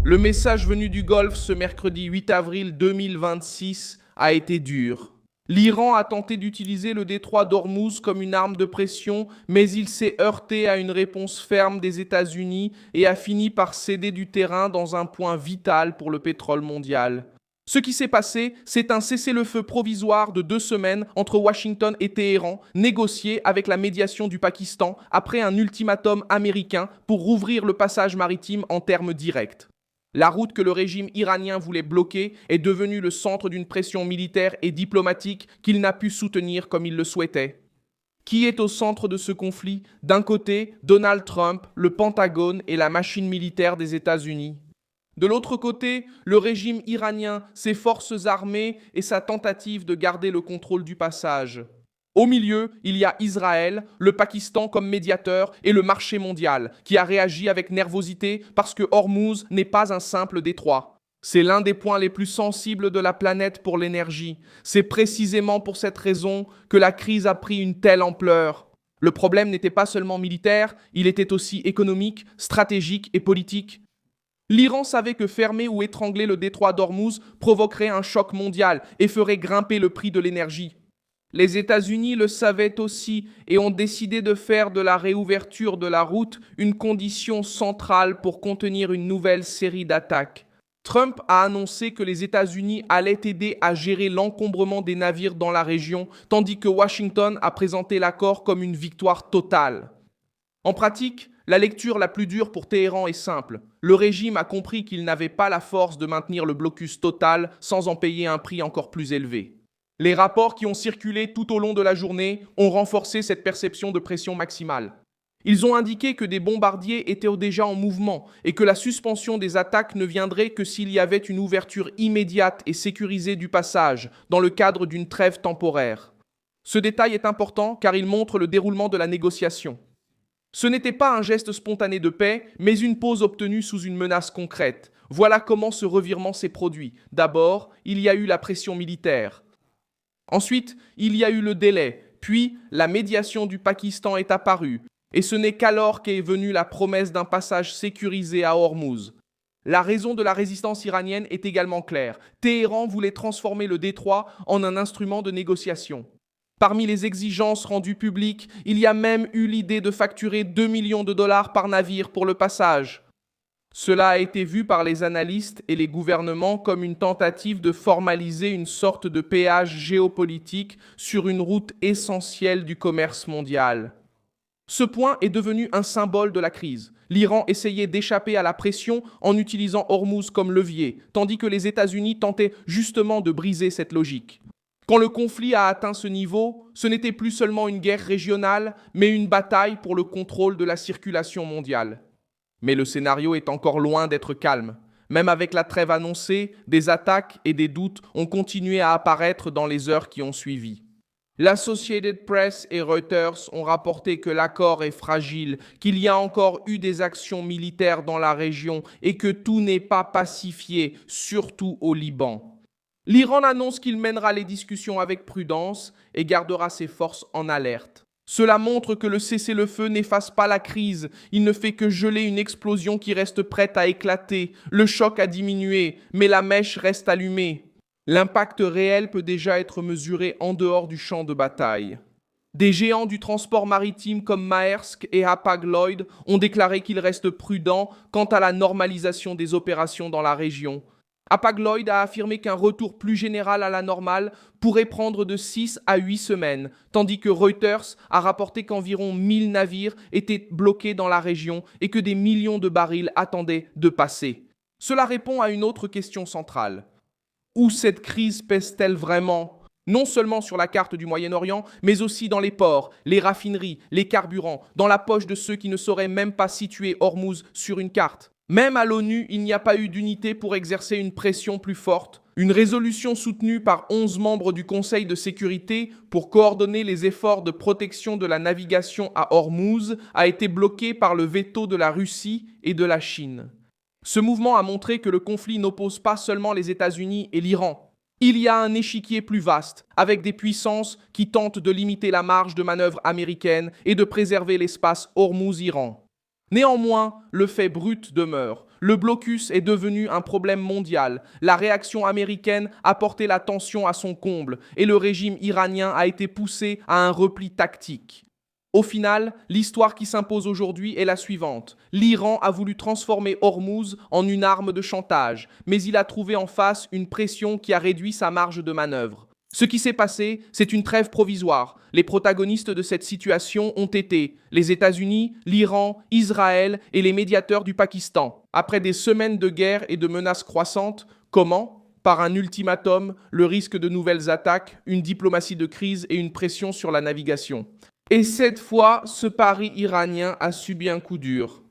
Le message venu du Golfe ce mercredi 8 avril 2026 a été dur. L'Iran a tenté d'utiliser le détroit d'Ormuz comme une arme de pression, mais il s'est heurté à une réponse ferme des États-Unis et a fini par céder du terrain dans un point vital pour le pétrole mondial. Ce qui s'est passé, c'est un cessez-le-feu provisoire de 2 semaines entre Washington et Téhéran, négocié avec la médiation du Pakistan après un ultimatum américain pour rouvrir le passage maritime en termes directs. La route que le régime iranien voulait bloquer est devenue le centre d'une pression militaire et diplomatique qu'il n'a pu soutenir comme il le souhaitait. Qui est au centre de ce conflit? D'un côté, Donald Trump, le Pentagone et la machine militaire des États-Unis. De l'autre côté, le régime iranien, ses forces armées et sa tentative de garder le contrôle du passage. Au milieu, il y a Israël, le Pakistan comme médiateur et le marché mondial, qui a réagi avec nervosité parce que Hormuz n'est pas un simple détroit. C'est l'un des points les plus sensibles de la planète pour l'énergie. C'est précisément pour cette raison que la crise a pris une telle ampleur. Le problème n'était pas seulement militaire, il était aussi économique, stratégique et politique. L'Iran savait que fermer ou étrangler le détroit d'Ormuz provoquerait un choc mondial et ferait grimper le prix de l'énergie. Les États-Unis le savaient aussi et ont décidé de faire de la réouverture de la route une condition centrale pour contenir une nouvelle série d'attaques. Trump a annoncé que les États-Unis allaient aider à gérer l'encombrement des navires dans la région, tandis que Washington a présenté l'accord comme une victoire totale. En pratique, la lecture la plus dure pour Téhéran est simple. Le régime a compris qu'il n'avait pas la force de maintenir le blocus total sans en payer un prix encore plus élevé. Les rapports qui ont circulé tout au long de la journée ont renforcé cette perception de pression maximale. Ils ont indiqué que des bombardiers étaient déjà en mouvement et que la suspension des attaques ne viendrait que s'il y avait une ouverture immédiate et sécurisée du passage dans le cadre d'une trêve temporaire. Ce détail est important car il montre le déroulement de la négociation. Ce n'était pas un geste spontané de paix, mais une pause obtenue sous une menace concrète. Voilà comment ce revirement s'est produit. D'abord, il y a eu la pression militaire. Ensuite, il y a eu le délai, puis la médiation du Pakistan est apparue, et ce n'est qu'alors qu'est venue la promesse d'un passage sécurisé à Hormuz. La raison de la résistance iranienne est également claire. Téhéran voulait transformer le détroit en un instrument de négociation. Parmi les exigences rendues publiques, il y a même eu l'idée de facturer 2 millions de dollars par navire pour le passage. Cela a été vu par les analystes et les gouvernements comme une tentative de formaliser une sorte de péage géopolitique sur une route essentielle du commerce mondial. Ce point est devenu un symbole de la crise. L'Iran essayait d'échapper à la pression en utilisant Hormuz comme levier, tandis que les États-Unis tentaient justement de briser cette logique. Quand le conflit a atteint ce niveau, ce n'était plus seulement une guerre régionale, mais une bataille pour le contrôle de la circulation mondiale. Mais le scénario est encore loin d'être calme. Même avec la trêve annoncée, des attaques et des doutes ont continué à apparaître dans les heures qui ont suivi. L'Associated Press et Reuters ont rapporté que l'accord est fragile, qu'il y a encore eu des actions militaires dans la région et que tout n'est pas pacifié, surtout au Liban. L'Iran annonce qu'il mènera les discussions avec prudence et gardera ses forces en alerte. Cela montre que le cessez-le-feu n'efface pas la crise, il ne fait que geler une explosion qui reste prête à éclater. Le choc a diminué, mais la mèche reste allumée. L'impact réel peut déjà être mesuré en dehors du champ de bataille. Des géants du transport maritime comme Maersk et Hapag-Lloyd ont déclaré qu'ils restent prudents quant à la normalisation des opérations dans la région. Hapag-Lloyd a affirmé qu'un retour plus général à la normale pourrait prendre de 6 à 8 semaines, tandis que Reuters a rapporté qu'environ 1000 navires étaient bloqués dans la région et que des millions de barils attendaient de passer. Cela répond à une autre question centrale. Où cette crise pèse-t-elle vraiment ? Non seulement sur la carte du Moyen-Orient, mais aussi dans les ports, les raffineries, les carburants, dans la poche de ceux qui ne sauraient même pas situer Hormuz sur une carte. Même à l'ONU, il n'y a pas eu d'unité pour exercer une pression plus forte. Une résolution soutenue par 11 membres du Conseil de sécurité pour coordonner les efforts de protection de la navigation à Hormuz a été bloquée par le veto de la Russie et de la Chine. Ce mouvement a montré que le conflit n'oppose pas seulement les États-Unis et l'Iran. Il y a un échiquier plus vaste, avec des puissances qui tentent de limiter la marge de manœuvre américaine et de préserver l'espace Hormuz-Iran. Néanmoins, le fait brut demeure. Le blocus est devenu un problème mondial. La réaction américaine a porté la tension à son comble et le régime iranien a été poussé à un repli tactique. Au final, l'histoire qui s'impose aujourd'hui est la suivante. L'Iran a voulu transformer Hormuz en une arme de chantage, mais il a trouvé en face une pression qui a réduit sa marge de manœuvre. Ce qui s'est passé, c'est une trêve provisoire. Les protagonistes de cette situation ont été les États-Unis, l'Iran, Israël et les médiateurs du Pakistan. Après des semaines de guerre et de menaces croissantes, comment ? Par un ultimatum, le risque de nouvelles attaques, une diplomatie de crise et une pression sur la navigation. Et cette fois, ce pari iranien a subi un coup dur.